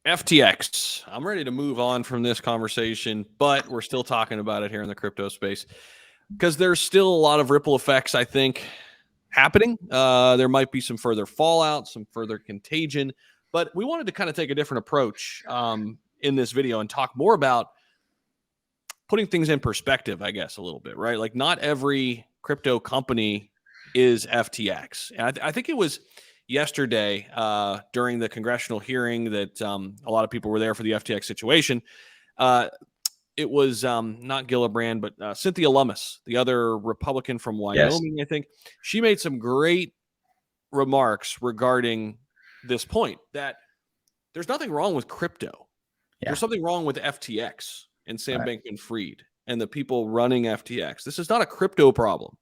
FTX. I'm ready to move on from this conversation, but we're still talking about it here in the crypto space because there's still a lot of ripple effects, I think, happening. There might be some further fallout, some further contagion, but we wanted to kind of take a different approach in this video and talk more about putting things in perspective, I guess, a little bit, right? Like not every crypto company is FTX. And I think it was yesterday during the congressional hearing that a lot of people were there for the FTX situation. It was not Gillibrand, but Cynthia Lummis, the other Republican from Wyoming, I think. She made some great remarks regarding this point that there's nothing wrong with crypto. Yeah. There's something wrong with FTX and Sam Bankman-Fried and the people running FTX. This is not a crypto problem.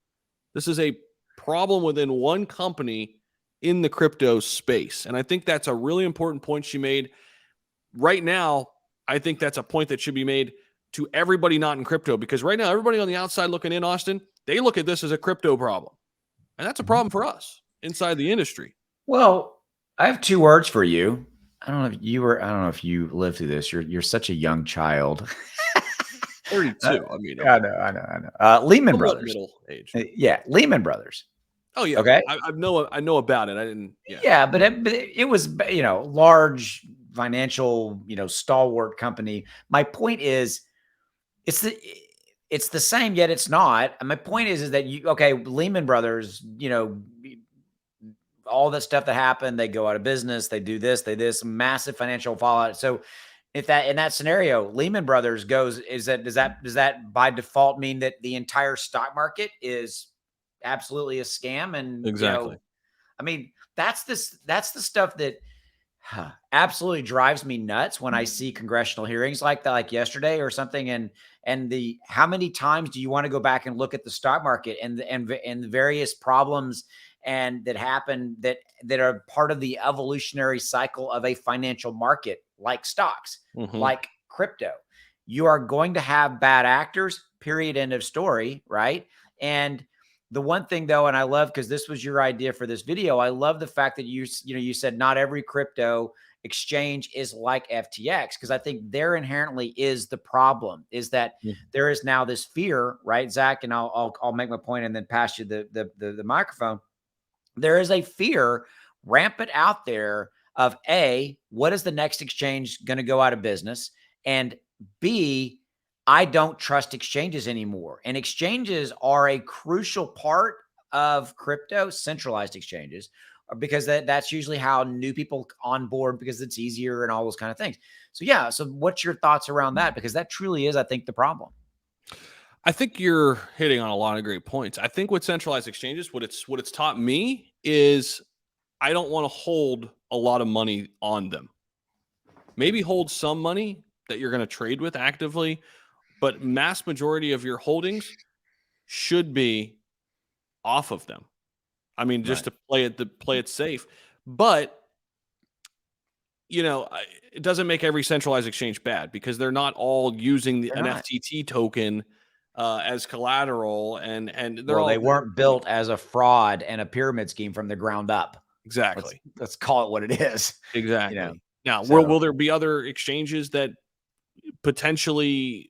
This is a problem within one company in the crypto space. And I think that's a really important point she made. Right now, I think that's a point that should be made to everybody not in crypto, because right now, everybody on the outside looking in, Austin, they look at this as a crypto problem. And that's a problem for us inside the industry. Well, I have two words for you. I don't know if you lived through this. You're such a young child. 32. I mean, I know. Lehman Brothers. Middle age. Yeah, Lehman Brothers. Oh yeah. Okay. I know about it. I didn't. Yeah. Yeah, but it was large financial stalwart company. My point is, it's the same yet it's not. And my point is that Lehman Brothers, all the stuff that happened, they go out of business, they do this, massive financial fallout. So if that in that scenario, Lehman Brothers does that by default mean that the entire stock market is absolutely a scam? And exactly. I mean, that's the stuff that absolutely drives me nuts when I see congressional hearings like that, like yesterday or something. And the how many times do you want to go back and look at the stock market and the various problems and that happen that are part of the evolutionary cycle of a financial market, like stocks, like crypto? You are going to have bad actors, period, end of story, right? And the one thing though, and I love, because this was your idea for this video, I love the fact that you said not every crypto exchange is like FTX, because I think there inherently is the problem, is that there is now this fear, right, Zach? And I'll make my point and then pass you the microphone. There is a fear rampant out there of A, what is the next exchange going to go out of business? And B, I don't trust exchanges anymore. And exchanges are a crucial part of crypto, centralized exchanges, because that's usually how new people onboard, because it's easier and all those kind of things. So yeah. So what's your thoughts around that? Because that truly is, I think, the problem. I think you're hitting on a lot of great points. I think with centralized exchanges, what it's taught me is I don't want to hold a lot of money on them. Maybe hold some money that you're going to trade with actively, but mass majority of your holdings should be off of them. I mean, just to play it safe. But it doesn't make every centralized exchange bad, because they're not all using an FTT token as collateral, and they weren't built as a fraud and a pyramid scheme from the ground up. Exactly. Let's call it what it is. Exactly. Now, will there be other exchanges that potentially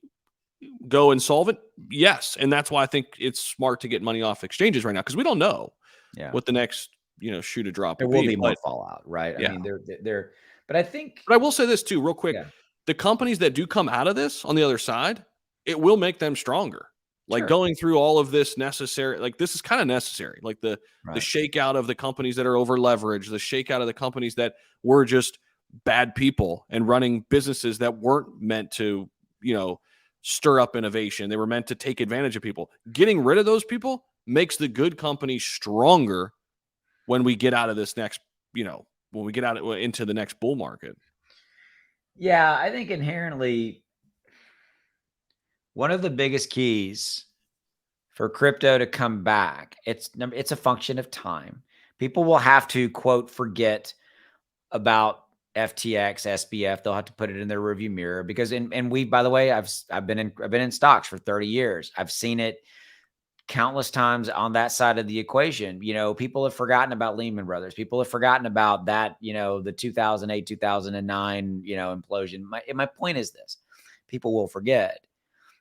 go insolvent? Yes. And that's why I think it's smart to get money off exchanges right now, because we don't know what the next, shoe to drop will be. There will be more fallout, right? Yeah. I mean, but I will say this too, real quick. Yeah. The companies that do come out of this on the other side, it will make them stronger. Like going through all of this necessary, like this is kind of necessary, like the shakeout of the companies that are over leveraged, the shakeout of the companies that were just bad people and running businesses that weren't meant to, stir up innovation. They were meant to take advantage of people. Getting rid of those people makes the good company stronger when we get out of this next, when we get out into the next bull market. Yeah, I think inherently one of the biggest keys for crypto to come back, it's a function of time. People will have to, quote, forget about FTX, SBF. They'll have to put it in their rearview mirror, because by the way, I've been in stocks for 30 years. I've seen it countless times on that side of the equation. People have forgotten about Lehman Brothers. People have forgotten about that, the 2008, 2009, implosion. My point is this: people will forget.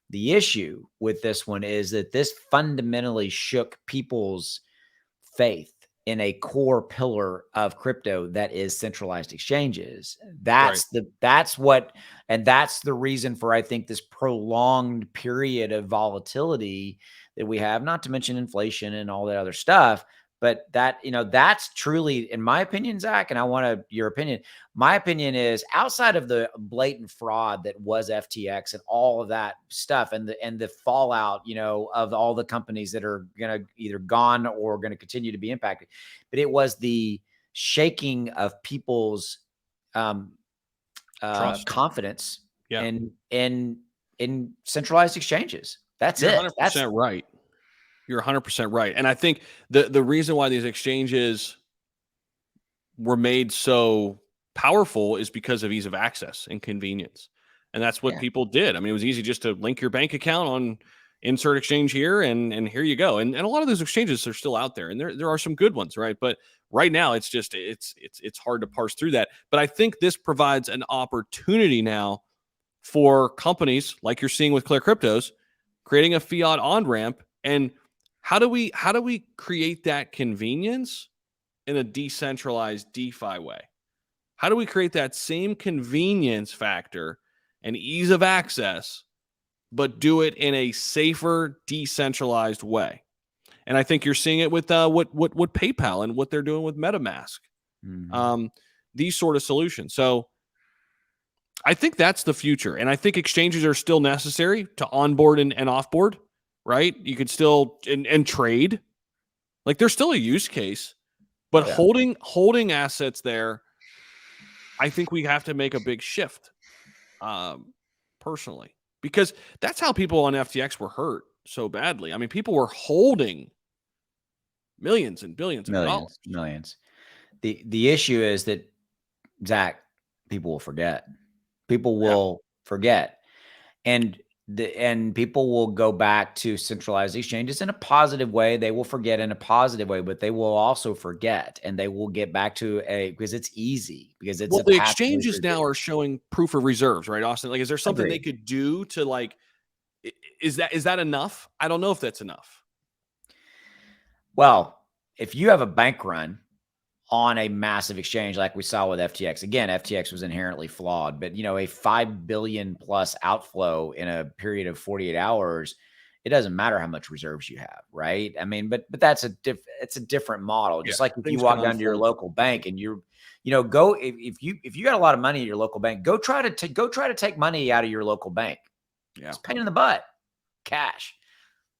The issue with this one is that this fundamentally shook people's faith in a core pillar of crypto that is centralized exchanges. That's the reason for, I think, this prolonged period of volatility that we have, not to mention inflation and all that other stuff. But that's truly, in my opinion, Zach, and I want your opinion. My opinion is, outside of the blatant fraud that was FTX and all of that stuff, and the fallout, of all the companies that are going to either gone or going to continue to be impacted, but it was the shaking of people's confidence in centralized exchanges. That's You're it. 100% right. You're 100% right. And I think the reason why these exchanges were made so powerful is because of ease of access and convenience. And that's what people did. I mean, it was easy just to link your bank account on insert exchange here, and here you go. And a lot of those exchanges are still out there, and there are some good ones, right? But right now it's just it's hard to parse through that. But I think this provides an opportunity now for companies like you're seeing with ClearCryptos, creating a fiat on-ramp. And how do we create that convenience in a decentralized DeFi way? How do we create that same convenience factor and ease of access, but do it in a safer, decentralized way? And I think you're seeing it with what PayPal and what they're doing with MetaMask. Mm-hmm. These sort of solutions. So I think that's the future. And I think exchanges are still necessary to onboard and offboard, right? You could still and trade. Like, there's still a use case, but holding assets there, I think we have to make a big shift, personally, because that's how people on FTX were hurt so badly. I mean, people were holding millions and billions of dollars. Millions. The issue is that, Zach, people will forget. People will forget. And people will go back to centralized exchanges in a positive way. They will forget in a positive way, but they will also forget, and they will get back to because it's easy, because it's the exchanges now are showing proof of reserves, right, Austin? Like, is there something they could do to, like, is that enough? I don't know if that's enough. Well, if you have a bank run on a massive exchange like we saw with FTX. Again, FTX was inherently flawed, but a 5 billion plus outflow in a period of 48 hours, it doesn't matter how much reserves you have, right? I mean, but that's it's a different model. Just like if you walk down to your local bank and go, if you got a lot of money in your local bank, go try to take money out of your local bank. Yeah. It's a pain in the butt. Cash.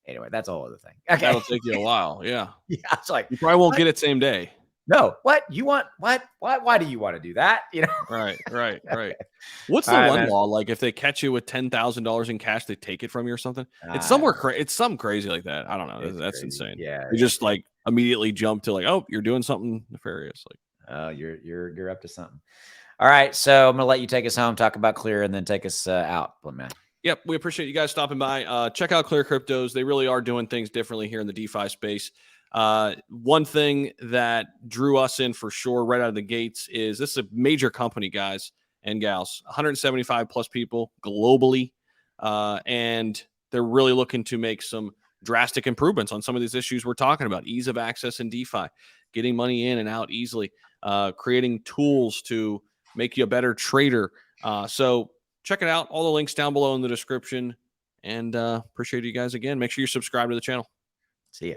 Anyway, that's a whole other thing. Okay. That'll take you a while. Yeah. Yeah. It's like, you probably won't get it same day. No, what you want? What? Why do you want to do that? Right. What's the one law? Like, if they catch you with $10,000 in cash, they take it from you or something. It's somewhere it's something crazy like that. I don't know. That's crazy. Insane. Yeah, you just like immediately jump to like, oh, you're doing something nefarious. Like, you're up to something. All right, so I'm gonna let you take us home, talk about Clear, and then take us out, man. Yep, we appreciate you guys stopping by. Check out ClearCryptos. They really are doing things differently here in the DeFi space. One thing that drew us in for sure right out of the gates is this is a major company, guys and gals, 175 plus people globally. And they're really looking to make some drastic improvements on some of these issues we're talking about: ease of access in DeFi, getting money in and out easily, creating tools to make you a better trader. So check it out. All the links down below in the description, and appreciate you guys again. Make sure you subscribe to the channel. See ya.